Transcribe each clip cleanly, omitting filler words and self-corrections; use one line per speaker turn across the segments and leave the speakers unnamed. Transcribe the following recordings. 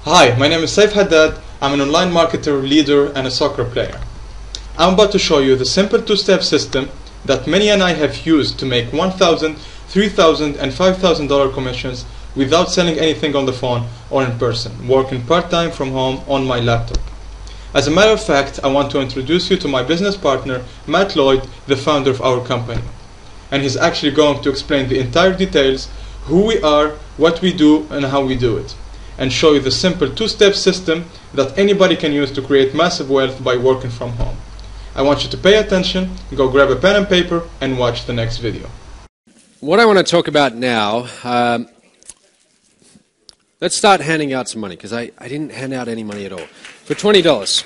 Hi, my name is Saif Haddad. I'm an online marketer, leader, and a soccer player. I'm about to show you the simple two-step system that Many and I have used to make $1,000, $3,000, and $5,000 commissions without selling anything on the phone or in person, working part-time from home on my laptop. As a matter of fact, I want to introduce you to my business partner, Matt Lloyd, the founder of our company. And he's actually going to explain the entire details, who we are, what we do, and how we do it, and show you the simple two-step system that anybody can use to create massive wealth by working from home. I want you to pay attention, go grab a pen and paper, and watch the next video.
What I want to talk about now, let's start handing out some money, because I didn't hand out any money at all. For $20,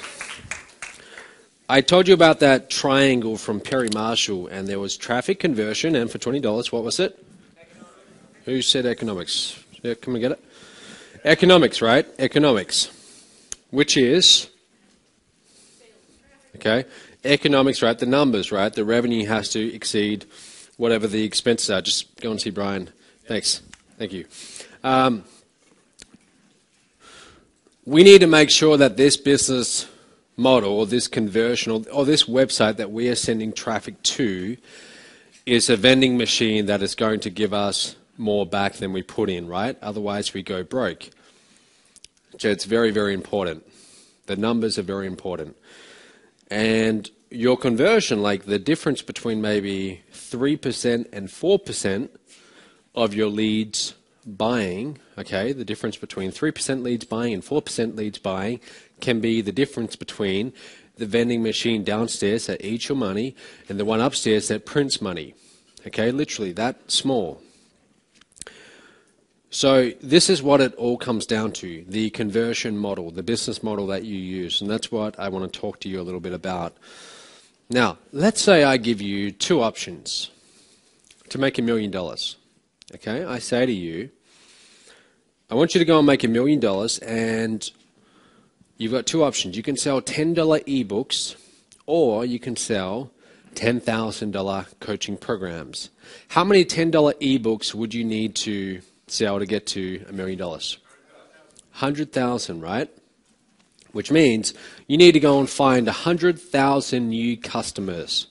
I told you about that triangle from Perry Marshall, and there was traffic conversion, and for $20, what was it? Economics. Who said economics? Yeah, can we get it? Economics, right? Economics, which is, okay, economics, right? The numbers, right? The revenue has to exceed whatever the expenses are. Just go and see Brian. Thanks. Thank you. We need to make sure that this business model or this conversion or this website that we are sending traffic to is a vending machine that is going to give us more back than we put in, right? Otherwise we go broke. So it's very, very important. The numbers are very important. And your conversion, like the difference between maybe 3% and 4% of your leads buying, okay, the difference between 3% leads buying and 4% leads buying can be the difference between the vending machine downstairs that eats your money and the one upstairs that prints money. Okay, literally that small. So this is what it all comes down to, the conversion model, the business model that you use, and that's what I want to talk to you a little bit about. Now, let's say I give you two options to make $1 million. Okay, I say to you, I want you to go and make $1 million, and you've got two options. You can sell $10 ebooks, or you can sell $10,000 coaching programs. How many $10 ebooks would you need to sell to get to $1 million? 100,000, right? Which means you need to go and find 100,000 new customers.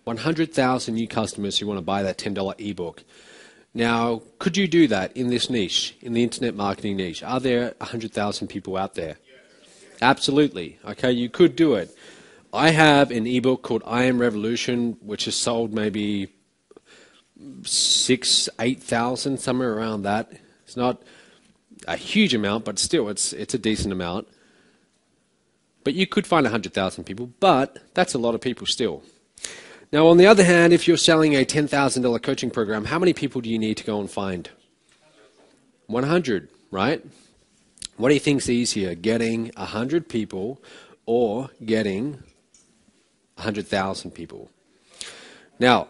100,000 new customers who want to buy that $10 ebook. Now, could you do that in this niche, in the internet marketing niche? Are there 100,000 people out there? Absolutely. Okay, you could do it. I have an ebook called I Am Revolution, which has sold maybe 6,000, 8,000, somewhere around that. It's not a huge amount, but still, it's a decent amount. But you could find 100,000 people, but that's a lot of people still. Now, on the other hand, if you're selling a $10,000 coaching program, how many people do you need to go and find? 100, right? What do you think's easier, getting 100 people or getting 100,000 people? Now,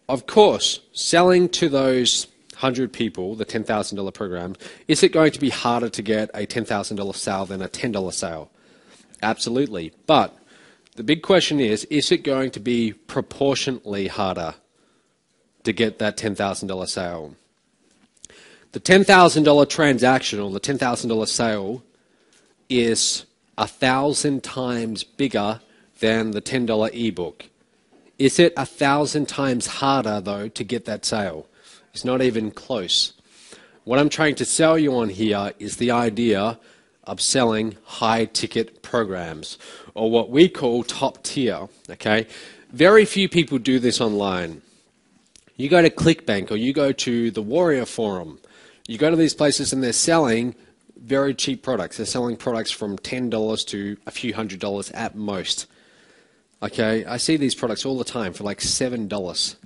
of course, selling to those 100 people, the $10,000 program, is it going to be harder to get a $10,000 sale than a $10 sale? Absolutely. But the big question is it going to be proportionately harder to get that $10,000 sale? The $10,000 transaction or the $10,000 sale is 1,000 times bigger than the $10 ebook. Is it 1,000 times harder, though, to get that sale? It's not even close. What I'm trying to sell you on here is the idea of selling high-ticket programs, or what we call top tier, okay? Very few people do this online. You go to ClickBank or you go to the Warrior Forum, you go to these places and they're selling very cheap products. They're selling products from $10 to a few $100 at most. Okay, I see these products all the time for like $7.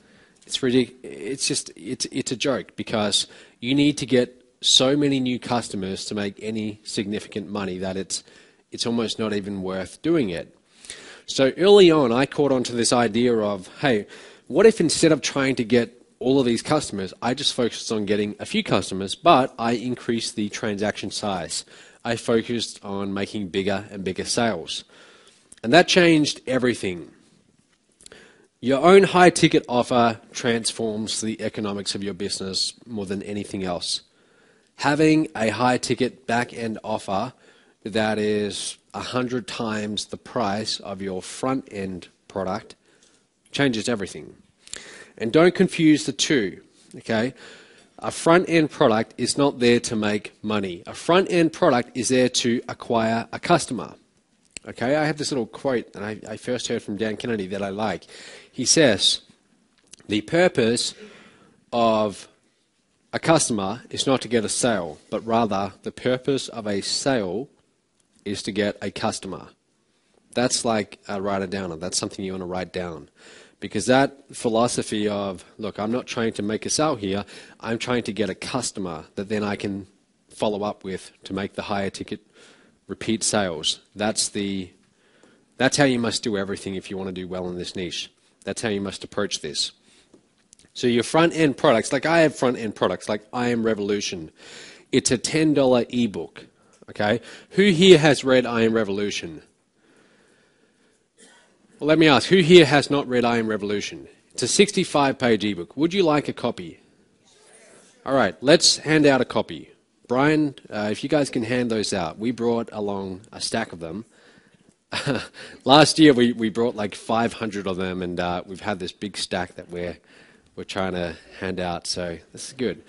It's ridiculous. It's a joke, because you need to get so many new customers to make any significant money that it's almost not even worth doing it. So early on, I caught on to this idea of, hey, what if instead of trying to get all of these customers, I just focused on getting a few customers, but I increased the transaction size. I focused on making bigger and bigger sales. And that changed everything. Your own high-ticket offer transforms the economics of your business more than anything else. Having a high ticket back end offer that is 100 times the price of your front end product changes everything. And don't confuse the two, okay? A front end product is not there to make money. A front end product is there to acquire a customer. Okay, I have this little quote that I first heard from Dan Kennedy that I like. He says, the purpose of a customer is not to get a sale, but rather the purpose of a sale is to get a customer. That's like a write it down. That's something you want to write down. Because that philosophy of, look, I'm not trying to make a sale here. I'm trying to get a customer that then I can follow up with to make the higher ticket repeat sales. That's how you must do everything if you want to do well in this niche. That's how you must approach this. So your front-end products, like I have front-end products, like I Am Revolution. It's a $10 ebook. Okay? Who here has read I Am Revolution? Well, let me ask, who here has not read I Am Revolution? It's a 65-page ebook. Would you like a copy? All right, let's hand out a copy. Brian, if you guys can hand those out. We brought along a stack of them. Last year we brought like 500 of them, and we've had this big stack that we're trying to hand out, so this is good.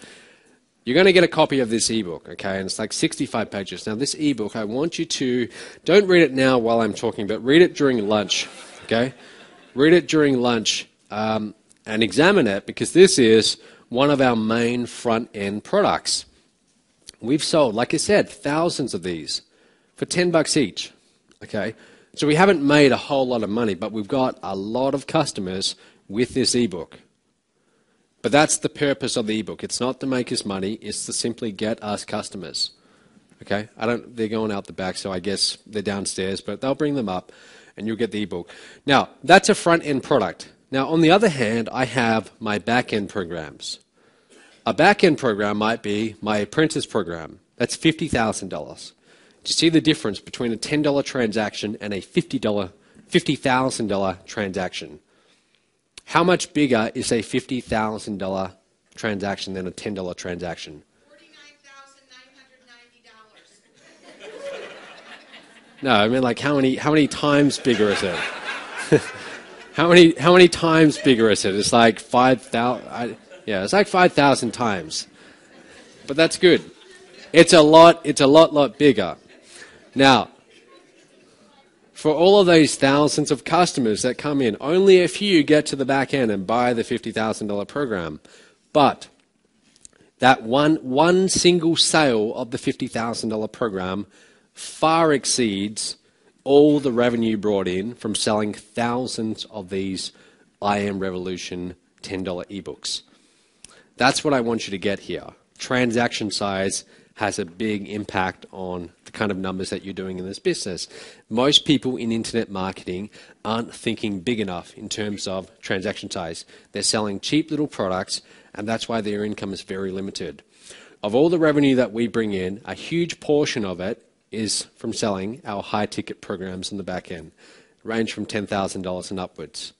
You're going to get a copy of this ebook, okay, and it's like 65 pages. Now this ebook, I want you to, don't read it now while I'm talking, but read it during lunch, okay? Read it during lunch and examine it, because this is one of our main front-end products. We've sold, like I said, thousands of these for $10 each, okay? So we haven't made a whole lot of money, but we've got a lot of customers with this ebook. But that's the purpose of the ebook. It's not to make us money, it's to simply get us customers, okay? They're going out the back, so I guess they're downstairs, but they'll bring them up and you'll get the ebook. Now, that's a front-end product. Now, on the other hand, I have my back-end programs. A back-end program might be my apprentice program. That's $50,000. Do you see the difference between a $10 transaction and a $50,000 transaction? How much bigger is a $50,000 transaction than a $10 transaction? $49,990. No, I mean, like how many times bigger is it? How many times bigger is it? It's like 5,000. Yeah, it's like 5,000 times. But that's good. It's a lot bigger. Now, for all of those thousands of customers that come in, only a few get to the back end and buy the $50,000 program. But that one single sale of the $50,000 program far exceeds all the revenue brought in from selling thousands of these I Am Revolution $10 ebooks. That's what I want you to get here. Transaction size has a big impact on the kind of numbers that you're doing in this business. Most people in internet marketing aren't thinking big enough in terms of transaction size. They're selling cheap little products, and that's why their income is very limited. Of all the revenue that we bring in, a huge portion of it is from selling our high-ticket programs in the back end, range from $10,000 and upwards.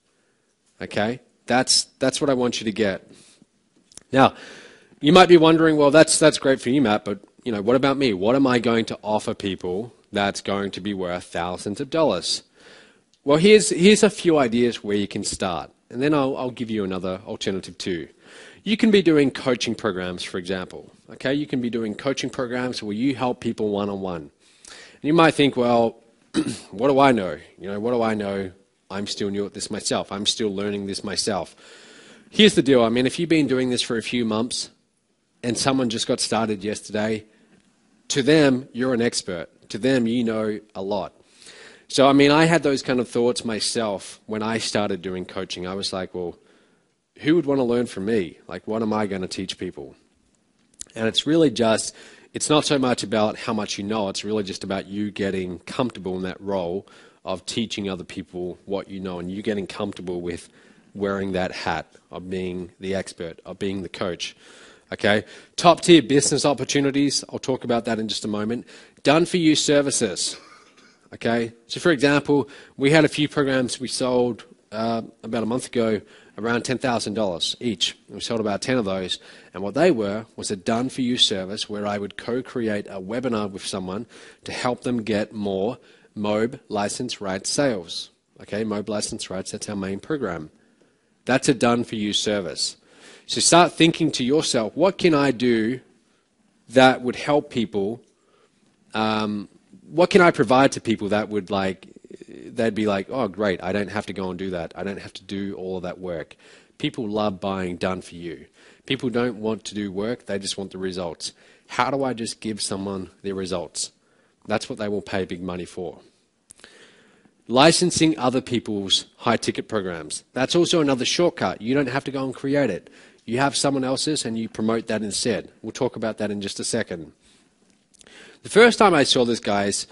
Okay? That's what I want you to get. Now, you might be wondering, well, that's great for you, Matt, but what about me? What am I going to offer people that's going to be worth thousands of dollars? Well, here's a few ideas where you can start, and then I'll give you another alternative too. You can be doing coaching programs, for example. Okay, you can be doing coaching programs where you help people one-on-one. And you might think, well, what do I know? What do I know? I'm still new at this myself. I'm still learning this myself. Here's the deal. I mean, if you've been doing this for a few months and someone just got started yesterday, to them, you're an expert. To them, you know a lot. So, I mean, I had those kind of thoughts myself when I started doing coaching. I was like, well, who would want to learn from me? Like, what am I going to teach people? And it's really just, it's not so much about how much you know. It's really just about you getting comfortable in that role of teaching other people what you know, and you getting comfortable with wearing that hat of being the expert, of being the coach. Okay, top tier business opportunities. I'll talk about that in just a moment. Done for you services. Okay, so for example, we had a few programs we sold about a month ago around $10,000 each. We sold about 10 of those, and what they were was a done-for-you service where I would co-create a webinar with someone to help them get more MOB license rights sales. Okay, MOB license rights, that's our main program. That's a done-for-you service. So start thinking to yourself, what can I do that would help people? What can I provide to people that would they'd be like, oh great, I don't have to go and do that. I don't have to do all of that work. People love buying done for you. People don't want to do work, they just want the results. How do I just give someone the results? That's what they will pay big money for. Licensing other people's high-ticket programs. That's also another shortcut. You don't have to go and create it. You have someone else's and you promote that instead. We'll talk about that in just a second. The first time I saw this, guys,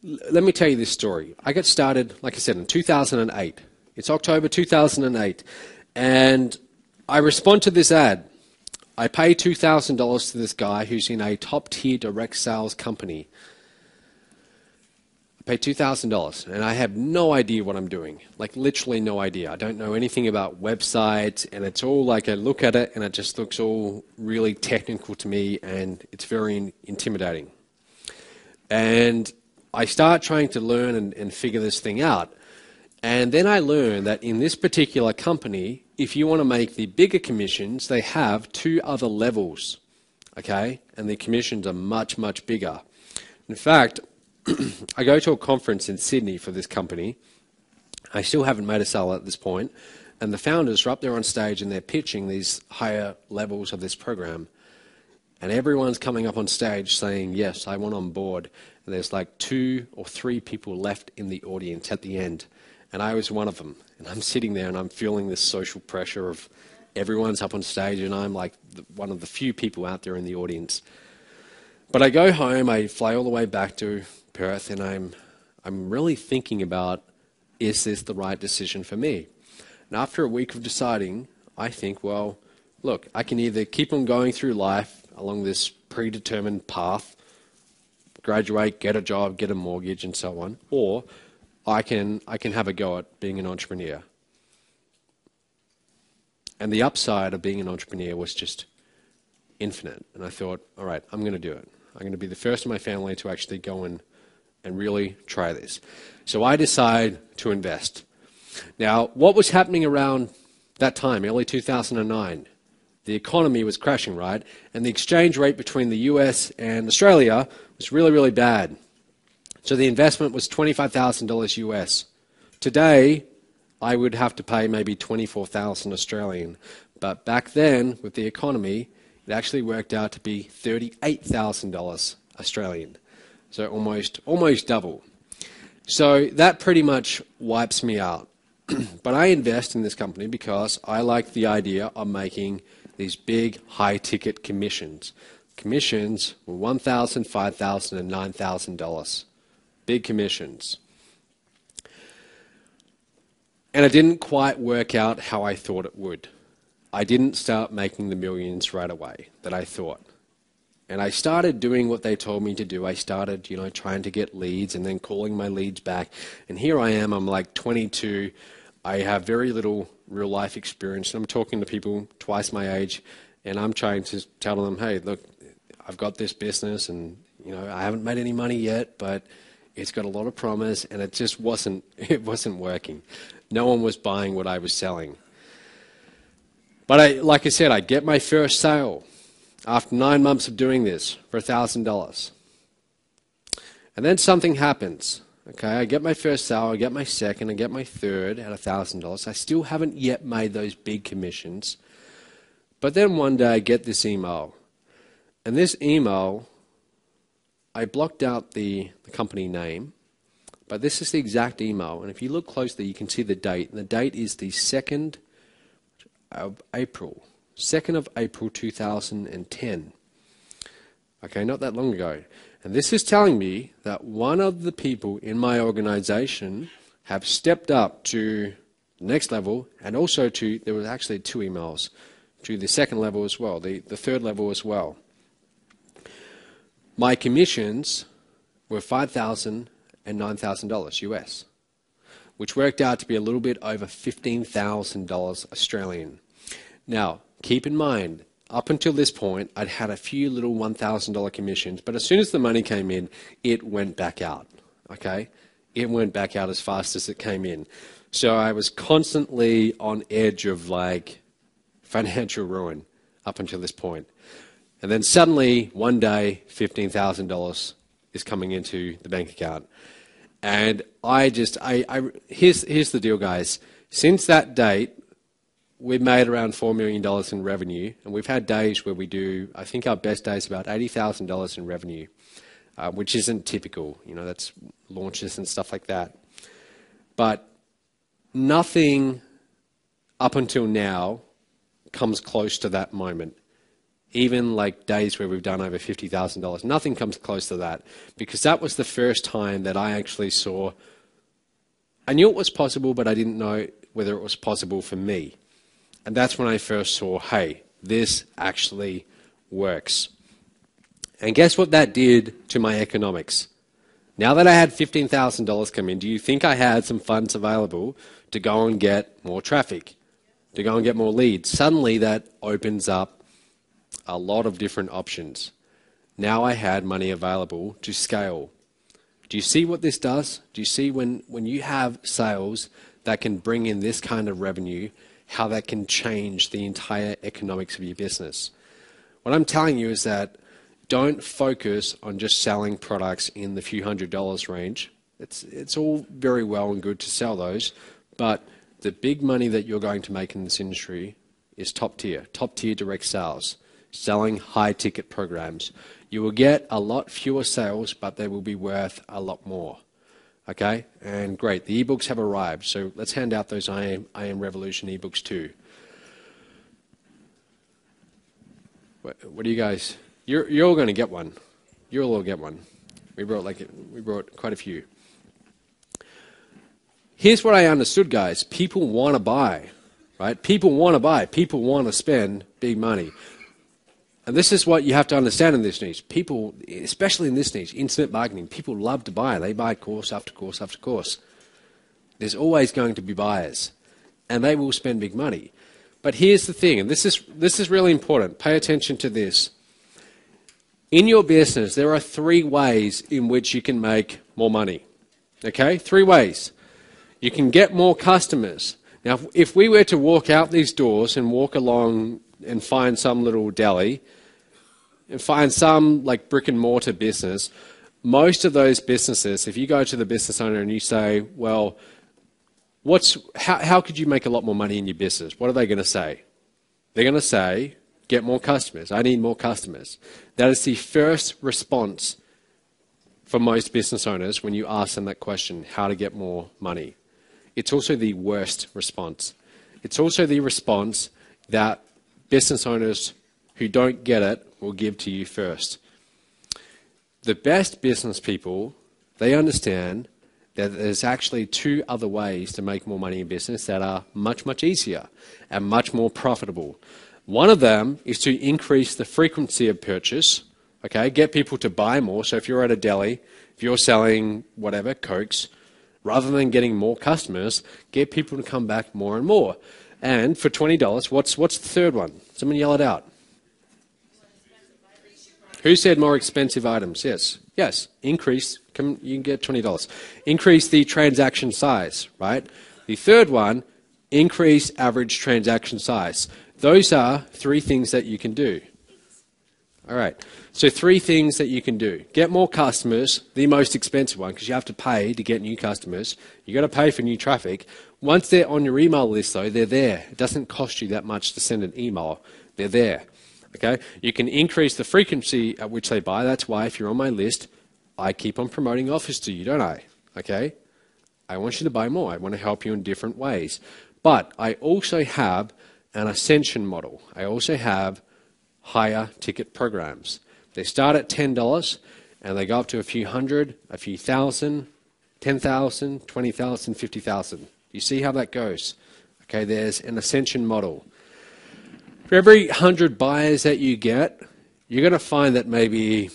let me tell you this story. I got started, like I said, in 2008. It's October 2008. And I respond to this ad. I pay $2,000 to this guy who's in a top-tier direct sales company. I pay $2,000, and I have no idea what I'm doing. Like, literally no idea. I don't know anything about websites, and it's all like I look at it, and it just looks all really technical to me, and it's very intimidating. And I start trying to learn and figure this thing out. And then I learned that in this particular company, if you want to make the bigger commissions, they have 2 other levels, okay? And the commissions are much, much bigger. In fact, I go to a conference in Sydney for this company. I still haven't made a sale at this point. And the founders are up there on stage and they're pitching these higher levels of this program. And everyone's coming up on stage saying, yes, I want on board. And there's like 2 or 3 people left in the audience at the end. And I was one of them. And I'm sitting there and I'm feeling this social pressure of everyone's up on stage and I'm like one of the few people out there in the audience. But I go home, I fly all the way back to Perth, and I'm really thinking about, is this the right decision for me? And after a week of deciding, I think, well, look, I can either keep on going through life along this predetermined path, graduate, get a job, get a mortgage, and so on, or I can have a go at being an entrepreneur. And the upside of being an entrepreneur was just infinite. And I thought, all right, I'm going to do it. I'm going to be the first in my family to actually go and really try this. So I decide to invest. Now, what was happening around that time, early 2009? The economy was crashing, right? And the exchange rate between the US and Australia was really, really bad. So the investment was $25,000 US. Today, I would have to pay maybe 24,000 Australian. But back then, with the economy, it actually worked out to be $38,000 Australian. So almost double. So that pretty much wipes me out. But I invest in this company because I like the idea of making these big high-ticket commissions. Commissions were $1,000, $5,000, and $9,000. Big commissions. And it didn't quite work out how I thought it would. I didn't start making the millions right away that I thought. And I started doing what they told me to do. I started, trying to get leads and then calling my leads back. And here I am, I'm like 22. I have very little real life experience. And I'm talking to people twice my age. And I'm trying to tell them, hey, look, I've got this business and, I haven't made any money yet, but it's got a lot of promise. And it just wasn't working. No one was buying what I was selling. But like I said, I get my first sale after 9 months of doing this for $1,000. And then something happens. Okay, I get my first sale, I get my second, I get my third at $1,000. I still haven't yet made those big commissions. But then one day I get this email. And this email, I blocked out the company name. But this is the exact email. And if you look closely, you can see the date. And the date is the 2nd of April. 2nd of April 2010. Okay, not that long ago. And this is telling me that one of the people in my organization have stepped up to the next level, and also there were actually 2 emails, to the second level as well, the third level as well. My commissions were $5,000 and $9,000 US, which worked out to be a little bit over $15,000 Australian. Now, keep in mind, up until this point, I'd had a few little $1,000 commissions, but as soon as the money came in, it went back out, okay? It went back out as fast as it came in. So I was constantly on edge of like financial ruin up until this point. And then suddenly, one day, $15,000 is coming into the bank account. And here's the deal, guys. Since that date, we've made around $4 million in revenue, and we've had days where we do, I think our best day is about $80,000 in revenue, which isn't typical. You know, that's launches and stuff like that. But nothing up until now comes close to that moment. Even like days where we've done over $50,000, nothing comes close to that, because that was the first time that I actually saw, I knew it was possible, but I didn't know whether it was possible for me. And that's when I first saw, hey, this actually works. And guess what that did to my economics? Now that I had $15,000 come in, do you think I had some funds available to go and get more traffic, to go and get more leads? Suddenly that opens up a lot of different options. Now I had money available to scale. Do you see what this does? Do you see when you have sales that can bring in this kind of revenue, how that can change the entire economics of your business? What I'm telling you is that don't focus on just selling products in the few $100s range. It's all very well and good to sell those, but the big money that you're going to make in this industry is top tier direct sales, selling high ticket programs. You will get a lot fewer sales, but they will be worth a lot more. Okay, and great, the ebooks have arrived, so let's hand out those I Am Revolution ebooks too. What do you guys? You're all going to get one. You'll all get one. We brought quite a few. Here's what I understood, guys. People want to buy, right? People want to buy. People want to spend big money. And this is what you have to understand in this niche. People, especially in this niche, internet marketing, people love to buy. They buy course after course after course. There's always going to be buyers, and they will spend big money. But here's the thing, and this is really important. Pay attention to this. In your business, there are 3 ways in which you can make more money. Okay? 3 ways. You can get more customers. Now, if we were to walk out these doors and walk along and find some little deli and find some like brick and mortar business, most of those businesses, if you go to the business owner and you say, well, how could you make a lot more money in your business? What are they going to say? They're going to say, get more customers. I need more customers. That is the first response for most business owners when you ask them that question, how to get more money. It's also the worst response. It's also the response that business owners who don't get it will give to you first. The best business people, they understand that there's actually 2 other ways to make more money in business that are much, much easier and much more profitable. One of them is to increase the frequency of purchase, okay? Get people to buy more. So if you're at a deli, if you're selling whatever, Cokes, rather than getting more customers, get people to come back more and more. And for $20, what's the third one? Someone yell it out. Who said more expensive items? Yes. Yes. Increase. You can get $20. Increase the transaction size, right? The third one, increase average transaction size. Those are 3 things that you can do. All right. So 3 things that you can do. Get more customers, the most expensive one, because you have to pay to get new customers. You've got to pay for new traffic. Once they're on your email list, though, they're there. It doesn't cost you that much to send an email. They're there. Okay? You can increase the frequency at which they buy. That's why if you're on my list, I keep on promoting offers to you, don't I? Okay? I want you to buy more. I want to help you in different ways. But I also have an ascension model. I also have higher ticket programs. They start at $10 and they go up to a few hundred, a few thousand, 10,000, 20,000, 50,000. You see how that goes? Okay, there's an ascension model. For every 100 buyers that you get, you're going to find that maybe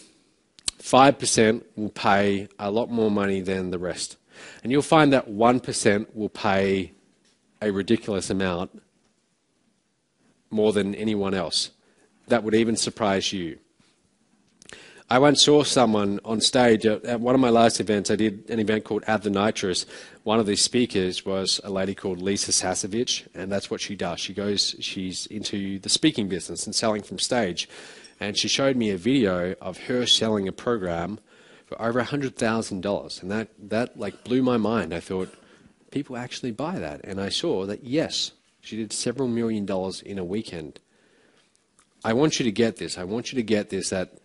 5% will pay a lot more money than the rest. And you'll find that 1% will pay a ridiculous amount more than anyone else. That would even surprise you. I once saw someone on stage at one of my last events. I did an event called Add the Nitrous. One of the speakers was a lady called Lisa Sasevich, and that's what she does. She's into the speaking business and selling from stage. And she showed me a video of her selling a program for over $100,000, and that like blew my mind. I thought, people actually buy that, and I saw that yes, she did several $1 million in a weekend. I want you to get this. I want you to get this, that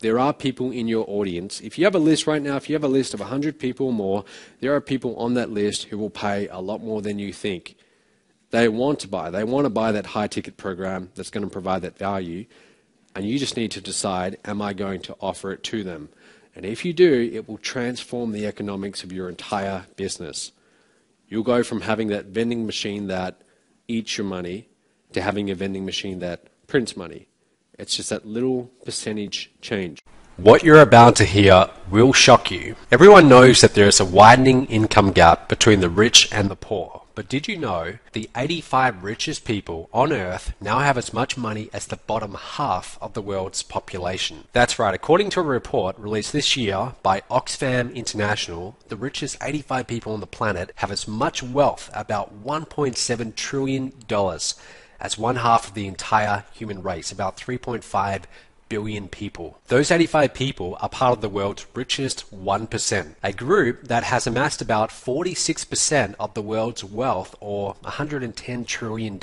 there are people in your audience. If you have a list right now, if you have a list of 100 people or more, there are people on that list who will pay a lot more than you think. They want to buy that high-ticket program that's going to provide that value, and you just need to decide, am I going to offer it to them? And if you do, it will transform the economics of your entire business. You'll go from having that vending machine that eats your money to having a vending machine that prints money. It's just that little percentage change. What you're about to hear will shock you. Everyone knows that there is a widening income gap between the rich and the poor. But did you know the 85 richest people on Earth now have as much money as the bottom half of the world's population? That's right. According to a report released this year by Oxfam International, the richest 85 people on the planet have as much wealth, about $1.7 trillion, as one half of the entire human race, about 3.5 billion people. Those 85 people are part of the world's richest 1%, a group that has amassed about 46% of the world's wealth, or $110 trillion.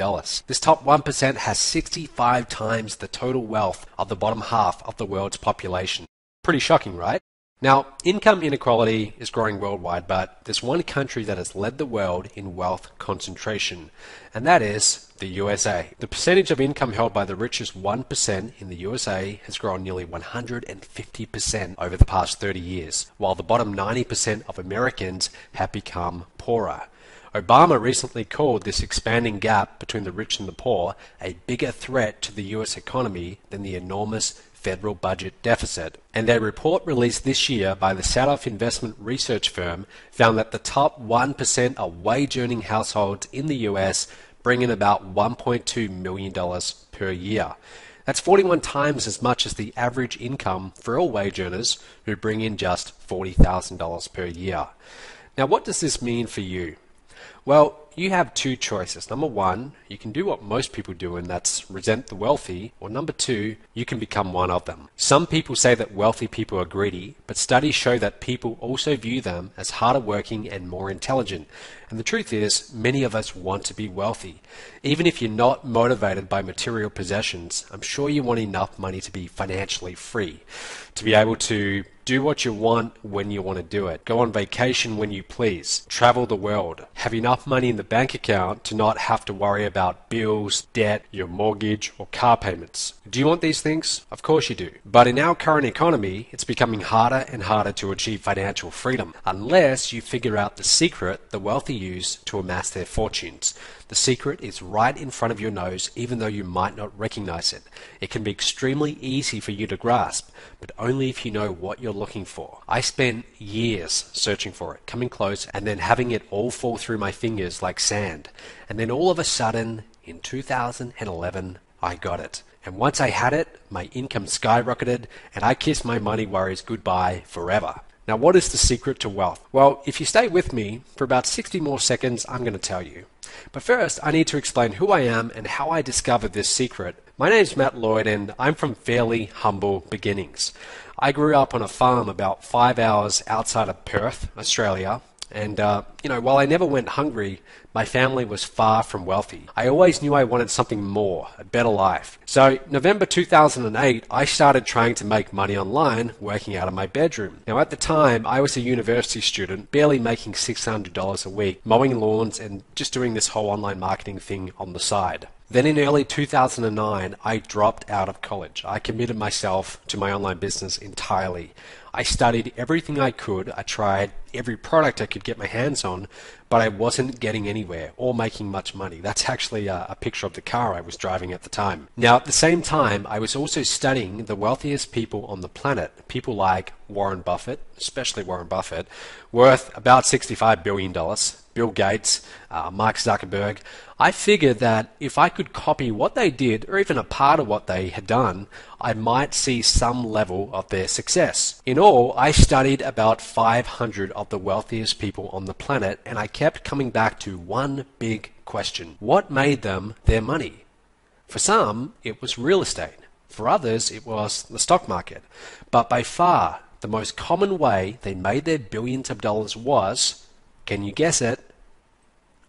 This top 1% has 65 times the total wealth of the bottom half of the world's population. Pretty shocking, right? Now, income inequality is growing worldwide, but there's one country that has led the world in wealth concentration, and that is the USA. The percentage of income held by the richest 1% in the USA has grown nearly 150% over the past 30 years, while the bottom 90% of Americans have become poorer. Obama recently called this expanding gap between the rich and the poor a bigger threat to the US economy than the enormous federal budget deficit. And a report released this year by the Sadoff investment research firm found that the top 1% of wage-earning households in the US bring in about $1.2 million per year. That's 41 times as much as the average income for all wage earners who bring in just $40,000 per year. Now, what does this mean for you? Well, you have two choices. Number one, you can do what most people do, and that's resent the wealthy, or number two, you can become one of them. Some people say that wealthy people are greedy, but studies show that people also view them as harder working and more intelligent. And the truth is, many of us want to be wealthy. Even if you're not motivated by material possessions, I'm sure you want enough money to be financially free, to be able to do what you want when you want to do it, go on vacation when you please, travel the world, have enough money in the bank account to not have to worry about bills, debt, your mortgage, or car payments. Do you want these things? Of course you do. But in our current economy, it's becoming harder and harder to achieve financial freedom unless you figure out the secret the wealthy use to amass their fortunes. The secret is right in front of your nose, even though you might not recognize it. It can be extremely easy for you to grasp, but only if you know what you're looking for. I spent years searching for it, coming close, and then having it all fall through my fingers like sand. And then all of a sudden, in 2011, I got it. And once I had it, my income skyrocketed, and I kissed my money worries goodbye forever. Now, what is the secret to wealth? Well, if you stay with me for about 60 more seconds, I'm going to tell you. But first, I need to explain who I am and how I discovered this secret. My name's Matt Lloyd, and I'm from fairly humble beginnings. I grew up on a farm about 5 hours outside of Perth, Australia. And, while I never went hungry, my family was far from wealthy. I always knew I wanted something more, a better life. So, November 2008, I started trying to make money online, working out of my bedroom. Now, at the time, I was a university student, barely making $600 a week, mowing lawns and just doing this whole online marketing thing on the side. Then in early 2009, I dropped out of college. I committed myself to my online business entirely. I studied everything I could. I tried every product I could get my hands on, but I wasn't getting anywhere or making much money. That's actually a picture of the car I was driving at the time. Now, at the same time, I was also studying the wealthiest people on the planet, people like Warren Buffett, especially Warren Buffett, worth about $65 billion, Bill Gates, Mark Zuckerberg. I figured that if I could copy what they did, or even a part of what they had done, I might see some level of their success. In all, I studied about 500 of the wealthiest people on the planet, and I kept coming back to one big question. What made them their money? For some, it was real estate. For others, it was the stock market. But by far, the most common way they made their billions of dollars was, can you guess it?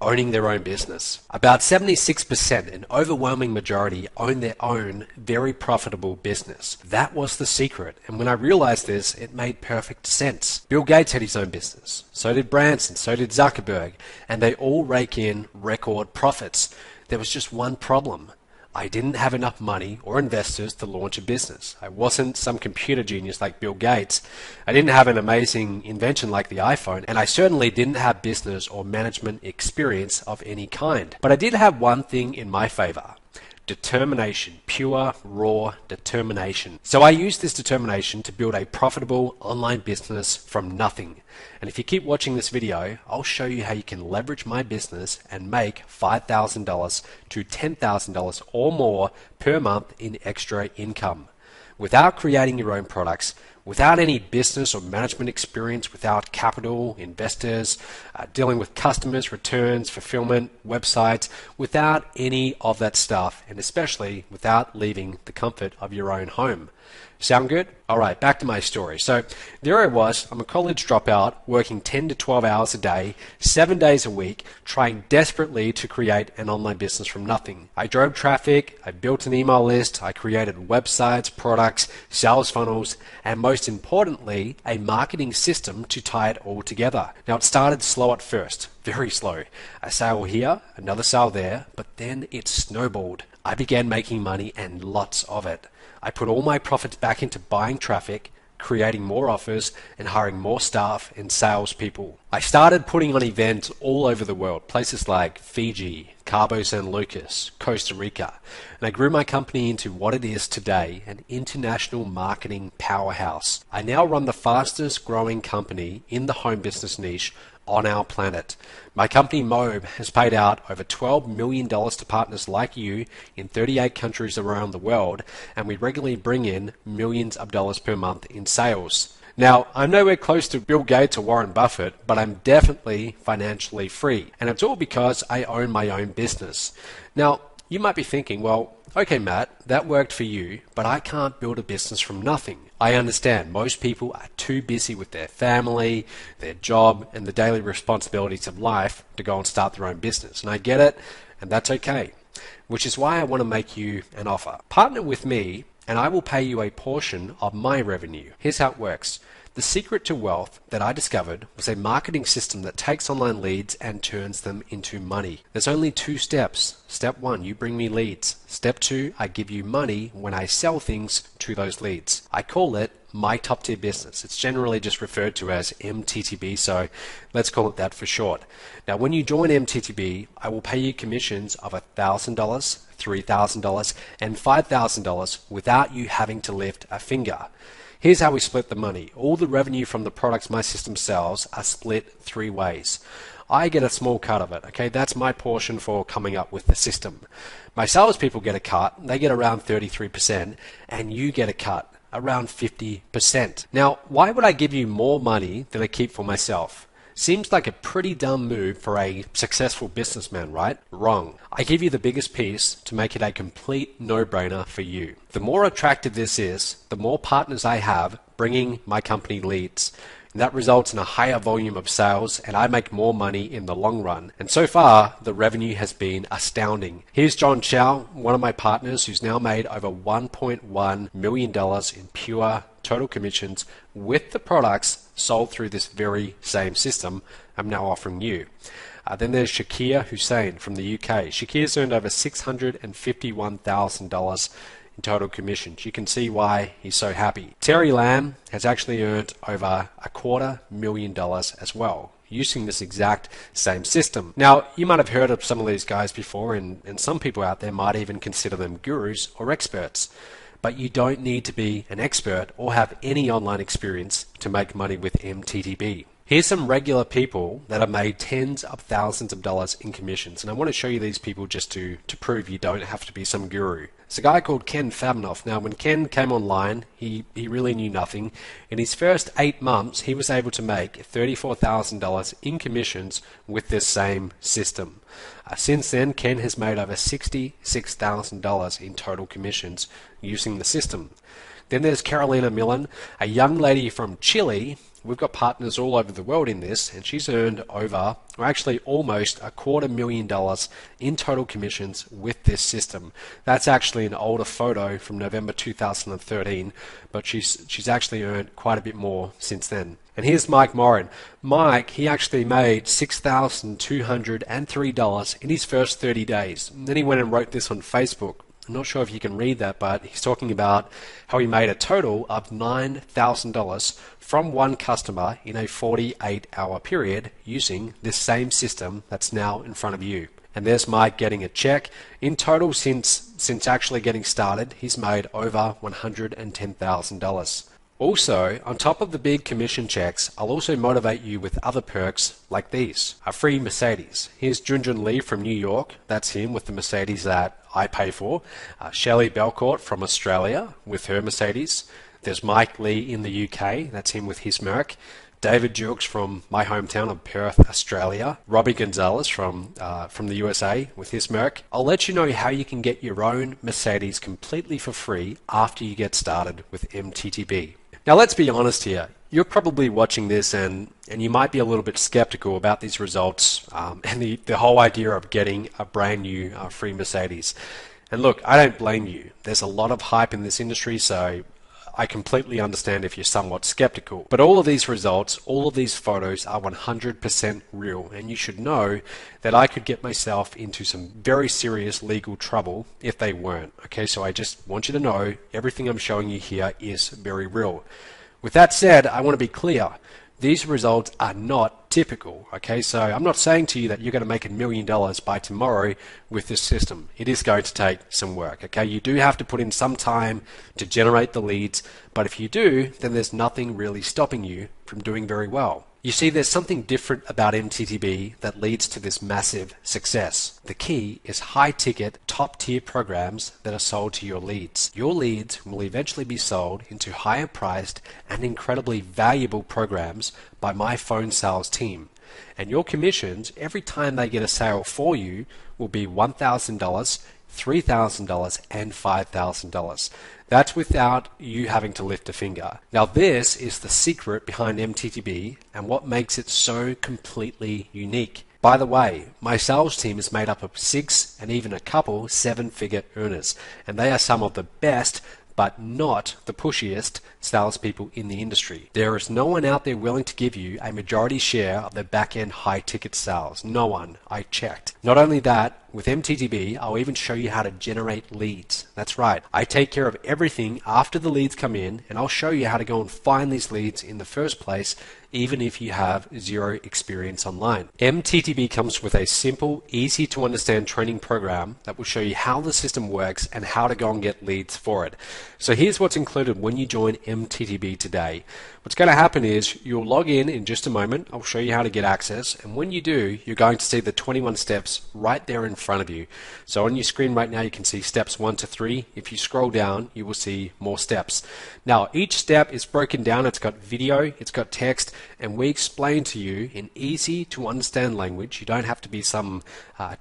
Owning their own business. About 76%, an overwhelming majority, own their own very profitable business. That was the secret, and when I realized this, it made perfect sense. Bill Gates had his own business, so did Branson, so did Zuckerberg, and they all rake in record profits. There was just one problem. I didn't have enough money or investors to launch a business. I wasn't some computer genius like Bill Gates. I didn't have an amazing invention like the iPhone, and I certainly didn't have business or management experience of any kind. But I did have one thing in my favor. Determination, pure, raw determination. So I used this determination to build a profitable online business from nothing. And if you keep watching this video, I'll show you how you can leverage my business and make $5,000 to $10,000 or more per month in extra income without creating your own products, without any business or management experience, without capital, investors, dealing with customers, returns, fulfillment, websites, without any of that stuff, and especially without leaving the comfort of your own home. Sound good? All right, back to my story. So there I was, I'm a college dropout, working 10 to 12 hours a day, 7 days a week, trying desperately to create an online business from nothing. I drove traffic, I built an email list, I created websites, products, sales funnels, and most importantly, a marketing system to tie it all together. Now it started slow at first, very slow. A sale here, another sale there, but then it snowballed. I began making money and lots of it. I put all my profits back into buying traffic, creating more offers, and hiring more staff and salespeople. I started putting on events all over the world, places like Fiji, Cabo San Lucas, Costa Rica, and I grew my company into what it is today, an international marketing powerhouse. I now run the fastest growing company in the home business niche on our planet. My company Mobe has paid out over $12 million to partners like you in 38 countries around the world, and we regularly bring in millions of dollars per month in sales. Now, I'm nowhere close to Bill Gates or Warren Buffett, but I'm definitely financially free, and it's all because I own my own business. Now, you might be thinking, well, okay, Matt, that worked for you, but I can't build a business from nothing. I understand most people are too busy with their family, their job, and the daily responsibilities of life to go and start their own business. And I get it, and that's okay. Which is why I want to make you an offer. Partner with me, and I will pay you a portion of my revenue. Here's how it works. The secret to wealth that I discovered was a marketing system that takes online leads and turns them into money. There's only 2 steps. Step 1, you bring me leads. Step 2, I give you money when I sell things to those leads. I call it my top tier business. It's generally just referred to as MTTB, so let's call it that for short. Now, when you join MTTB, I will pay you commissions of $1,000, $3,000, and $5,000 without you having to lift a finger. Here's how we split the money. All the revenue from the products my system sells are split 3 ways. I get a small cut of it, okay? That's my portion for coming up with the system. My salespeople get a cut, they get around 33%, and you get a cut, around 50%. Now, why would I give you more money than I keep for myself? Seems like a pretty dumb move for a successful businessman, right? Wrong. I give you the biggest piece to make it a complete no-brainer for you. The more attractive this is, the more partners I have bringing my company leads. And that results in a higher volume of sales, and I make more money in the long run. And so far, the revenue has been astounding. Here's John Chow, one of my partners, who's now made over $1.1 million in pure total commissions with the products sold through this very same system I'm now offering you. Then there's Shakir Hussain from the UK. Shakir's earned over $651,000 in total commissions. You can see why he's so happy. Terry Lamb has actually earned over $250,000 as well, using this exact same system. Now, you might have heard of some of these guys before, and some people out there might even consider them gurus or experts. But you don't need to be an expert or have any online experience to make money with MTTB. Here's some regular people that have made tens of thousands of dollars in commissions, and I want to show you these people just to prove you don't have to be some guru. There's a guy called Ken Favnoff. Now, when Ken came online, he really knew nothing. In his first 8 months, he was able to make $34,000 in commissions with this same system. Since then, Ken has made over $66,000 in total commissions using the system. Then there's Carolina Millen, a young lady from Chile. We've got partners all over the world in this, and she's earned over, or actually almost $250,000 in total commissions with this system. That's actually an older photo from November 2013, but she's actually earned quite a bit more since then. And here's Mike Morin. Mike, he actually made $6,203 in his first 30 days. And then he went and wrote this on Facebook. I'm not sure if you can read that, but he's talking about how he made a total of $9,000 from one customer in a 48-hour period using this same system that's now in front of you. And there's Mike getting a check. In total, since actually getting started, he's made over $110,000. Also, on top of the big commission checks, I'll also motivate you with other perks like these. A free Mercedes. Here's Junjun Lee from New York. That's him with the Mercedes that I pay for. Shelley Belcourt from Australia with her Mercedes. There's Mike Lee in the UK. That's him with his Merc. David Jukes from my hometown of Perth, Australia. Robbie Gonzalez from the USA with his Merc. I'll let you know how you can get your own Mercedes completely for free after you get started with MTTB. Now, let's be honest here. You're probably watching this and you might be a little bit skeptical about these results and the whole idea of getting a brand new free Mercedes. And look, I don't blame you. There's a lot of hype in this industry, so I completely understand if you're somewhat skeptical. But all of these results, all of these photos are 100% real, and you should know that I could get myself into some very serious legal trouble if they weren't. Okay, so I just want you to know everything I'm showing you here is very real. With that said, I want to be clear. These results are not typical, okay? So I'm not saying to you that you're going to make $1 million by tomorrow with this system. It is going to take some work, okay? You do have to put in some time to generate the leads, but if you do, then there's nothing really stopping you from doing very well. You see, there's something different about MTTB that leads to this massive success. The key is high-ticket, top-tier programs that are sold to your leads. Your leads will eventually be sold into higher-priced and incredibly valuable programs by my phone sales team. And your commissions, every time they get a sale for you, will be $1,000, $3,000, and $5,000. That's without you having to lift a finger. Now, this is the secret behind MTTB and what makes it so completely unique. By the way, my sales team is made up of 6 and even a couple 7-figure earners, and they are some of the best but not the pushiest salespeople in the industry. There is no one out there willing to give you a majority share of the back-end high-ticket sales. No one. I checked. Not only that, with MTTB, I'll even show you how to generate leads. That's right. I take care of everything after the leads come in, and I'll show you how to go and find these leads in the first place, even if you have zero experience online. MTTB comes with a simple, easy to understand training program that will show you how the system works and how to go and get leads for it. So here's what's included when you join MTTB today. What's going to happen is you'll log in just a moment. I'll show you how to get access, and when you do, you're going to see the 21 steps right there in front of you. So on your screen right now, you can see steps 1 to 3. If you scroll down, you will see more steps. Now, each step is broken down. It's got video, it's got text, and we explain to you in easy to understand language. You don't have to be some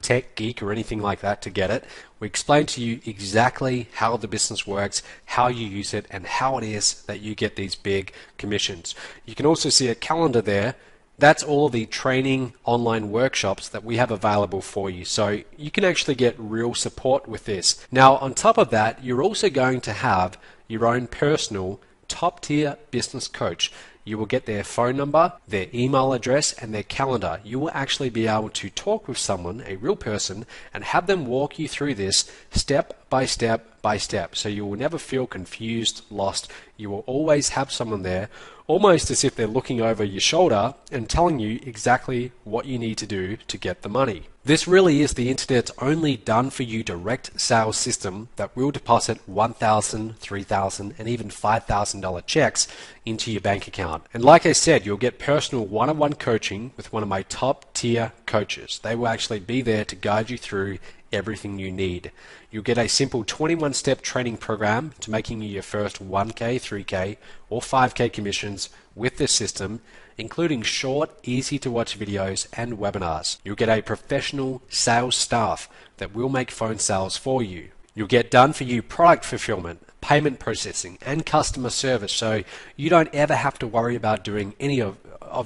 tech geek or anything like that to get it. We explain to you exactly how the business works, how you use it, and how it is that you get these big commissions. You can also see a calendar there. That's all the training online workshops that we have available for you. So you can actually get real support with this. Now, on top of that, you're also going to have your own personal top-tier business coach. You will get their phone number, their email address, and their calendar. You will actually be able to talk with someone, a real person, and have them walk you through this step by step, by step. So you will never feel confused, lost. You will always have someone there, almost as if they're looking over your shoulder and telling you exactly what you need to do to get the money. This really is the internet's only done-for-you direct sales system that will deposit $1,000, $3,000, and even $5,000 checks into your bank account. And like I said, you'll get personal one-on-one coaching with one of my top-tier coaches. They will actually be there to guide you through everything you need. You'll get a simple 21-step training program to making you your first 1K, 3K, or 5K commissions with this system, including short, easy-to-watch videos and webinars. You'll get a professional sales staff that will make phone sales for you. You'll get done-for-you product fulfillment, payment processing, and customer service, so you don't ever have to worry about doing any of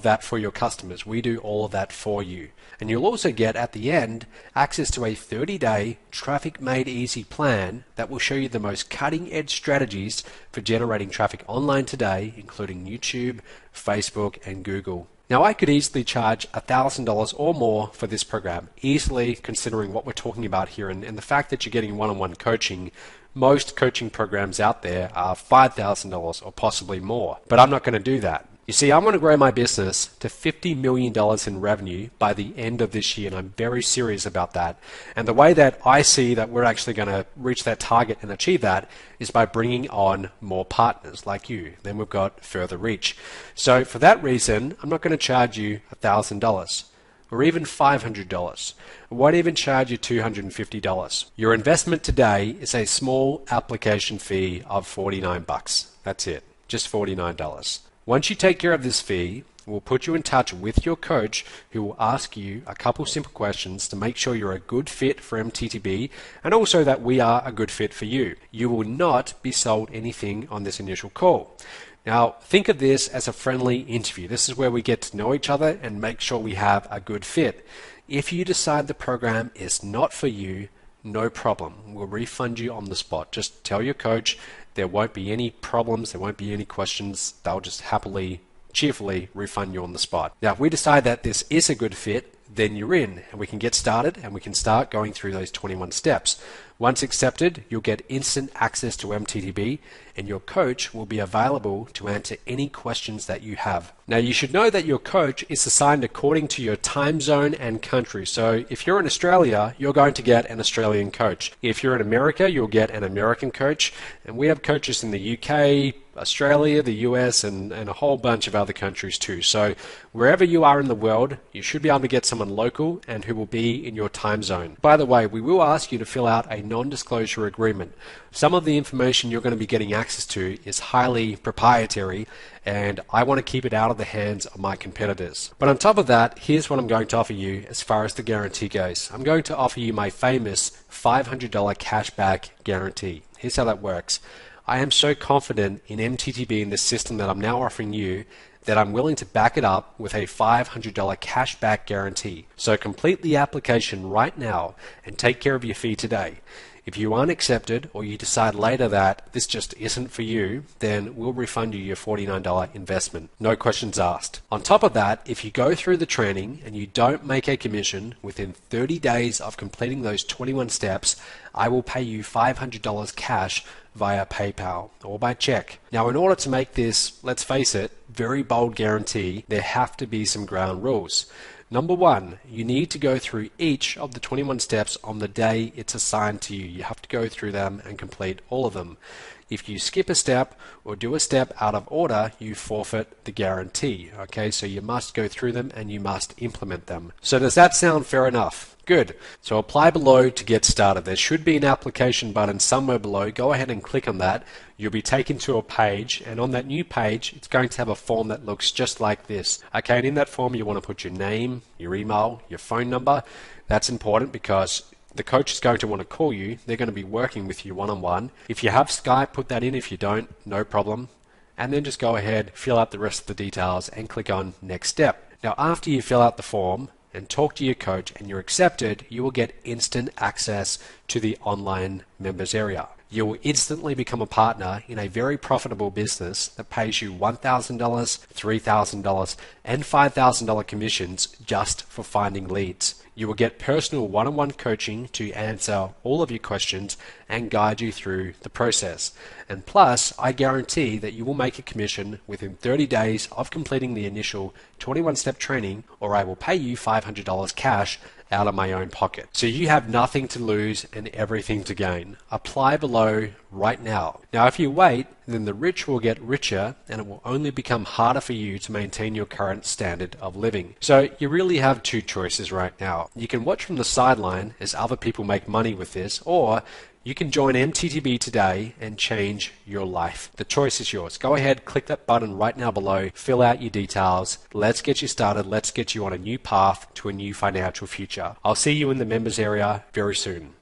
that for your customers. We do all of that for you. And you'll also get, at the end, access to a 30-day traffic made easy plan that will show you the most cutting-edge strategies for generating traffic online today, including YouTube, Facebook, and Google. Now, I could easily charge $1,000 or more for this program, easily, considering what we're talking about here and the fact that you're getting one-on-one coaching. Most coaching programs out there are $5,000 or possibly more, but I'm not going to do that. You see, I want to grow my business to $50 million in revenue by the end of this year, and I'm very serious about that. And the way that I see that we're actually going to reach that target and achieve that is by bringing on more partners like you. Then we've got further reach. So for that reason, I'm not going to charge you $1,000 or even $500. I won't even charge you $250. Your investment today is a small application fee of $49. That's it, just $49. Once you take care of this fee, we'll put you in touch with your coach who will ask you a couple simple questions to make sure you're a good fit for MTTB and also that we are a good fit for you. You will not be sold anything on this initial call. Now, think of this as a friendly interview. This is where we get to know each other and make sure we have a good fit. If you decide the program is not for you, no problem. We'll refund you on the spot. Just tell your coach. There won't be any problems. There won't be any questions. They'll just happily, cheerfully refund you on the spot. Now, if we decide that this is a good fit, then you're in and we can get started and we can start going through those 21 steps. Once accepted, you'll get instant access to MTTB and your coach will be available to answer any questions that you have. Now, you should know that your coach is assigned according to your time zone and country. So if you're in Australia, you're going to get an Australian coach. If you're in America, you'll get an American coach. And we have coaches in the UK, Australia, the US, and a whole bunch of other countries too. So wherever you are in the world, you should be able to get someone local and who will be in your time zone. By the way, we will ask you to fill out a non-disclosure agreement. Some of the information you're going to be getting access to is highly proprietary and I want to keep it out of the hands of my competitors. But on top of that, here's what I'm going to offer you as far as the guarantee goes. I'm going to offer you my famous $500 cashback guarantee. Here's how that works. I am so confident in MTTB and this system that I'm now offering you that I'm willing to back it up with a $500 cashback guarantee. So complete the application right now and take care of your fee today. If you aren't accepted or you decide later that this just isn't for you, then we'll refund you your $49 investment. No questions asked. On top of that, if you go through the training and you don't make a commission within 30 days of completing those 21 steps, I will pay you $500 cash via PayPal or by check. Now, in order to make this, let's face it, very bold guarantee, there have to be some ground rules. Number one, you need to go through each of the 21 steps on the day it's assigned to you. You have to go through them and complete all of them. If you skip a step or do a step out of order, you forfeit the guarantee. Okay, so you must go through them and you must implement them. So does that sound fair enough? Good. So apply below to get started. There should be an application button somewhere below. Go ahead and click on that. You'll be taken to a page, and on that new page, it's going to have a form that looks just like this. Okay, and in that form, you want to put your name, your email, your phone number. That's important because the coach is going to want to call you. They're going to be working with you one-on-one. If you have Skype, put that in. If you don't, no problem. And then just go ahead, fill out the rest of the details, and click on Next Step. Now, after you fill out the form and talk to your coach and you're accepted, you will get instant access to the online members area. You will instantly become a partner in a very profitable business that pays you $1,000, $3,000, and $5,000 commissions just for finding leads. You will get personal one-on-one coaching to answer all of your questions and guide you through the process. And plus, I guarantee that you will make a commission within 30 days of completing the initial 21-step training, or I will pay you $500 cash out of my own pocket. So you have nothing to lose and everything to gain. Apply below right now. Now, if you wait, then the rich will get richer and it will only become harder for you to maintain your current standard of living. So you really have two choices right now. You can watch from the sideline as other people make money with this, or you can join MTTB today and change your life. The choice is yours. Go ahead, click that button right now below, fill out your details. Let's get you started. Let's get you on a new path to a new financial future. I'll see you in the members area very soon.